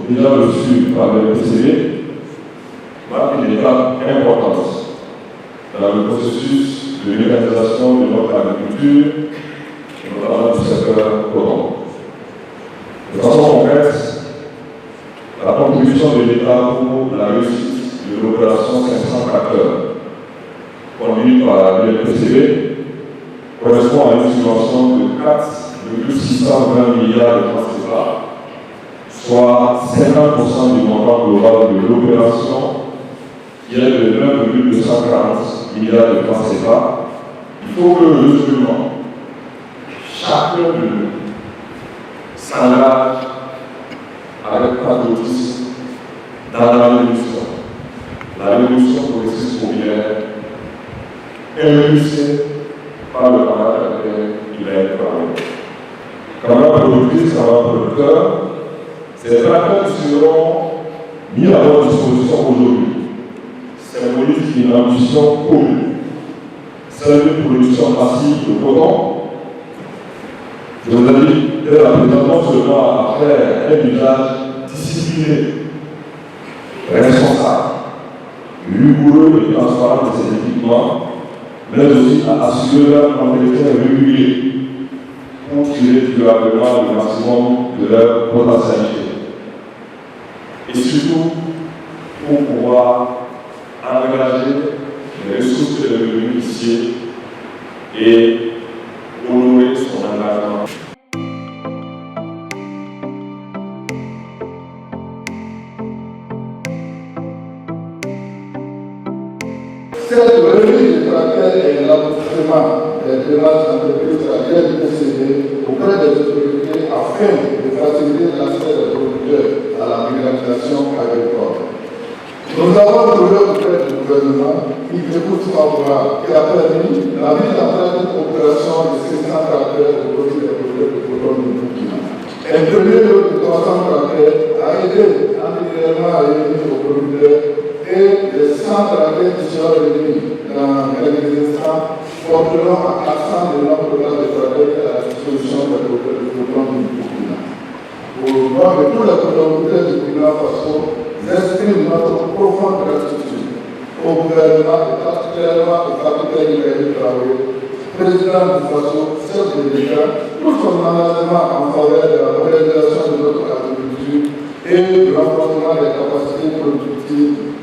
déjà reçu par le PCB, marque une étape importante dans le processus de mécanisation de notre agriculture, notamment du secteur coton. De façon concrète, la contribution de l'État pour la réussite de l'opération 500 tracteurs conduite par l'UNPCB correspond à une subvention de 4,620 milliards de francs CFA, soit 50% du montant global de l'opération, qui est de 1,240 milliards de francs CFA. Il faut que heureusement, chacun de nous s'engage avec patriotisme dans la révolution progressiste populaire, impulsée par le camarade qui a été parlé. Camarades productrices, camarades producteurs, ces tracteurs seront mis à votre disposition aujourd'hui. Symbolise une ambition commune, celle d'une production massive de coton. Je vous ai dit, dès la présentation, non seulement à faire un usage discipliné, responsable, rigoureux et transparent de ces équipements, mais aussi à assurer leur entretien régulier pour tirer durablement le maximum de leur potentialité. Et surtout, pour pouvoir engager les ressources et les revenus ici et honorer son engagement. Cette revue de tracteurs et l'aboutissement des démarches entreprises à l'UNPCB auprès des autorités afin de faciliter l'accès des producteurs à la mécanisation agricole. Nous avons trouvé auprès du gouvernement une écoute favorable qui a permis la mise en place d'une opération de 600 tracteurs de produits des producteurs de coton du Burkina. Un premier lot de 300 tracteurs a aidé individuellement à réunir aux producteurs et les 100 tracteurs qui seront réunis dans l'existence porteront à 400 le nombre total de tracteurs à la disposition des producteurs de coton du Burkina. Au nom de tous les producteurs du Burkina Faso, j'exprime notre profonde gratitude au gouvernement et particulièrement au capitaine Ibrahim Traoré, président du Faso, chef de l'État, pour son engagement en faveur de la modernisation de notre agriculture et du renforcement des capacités productives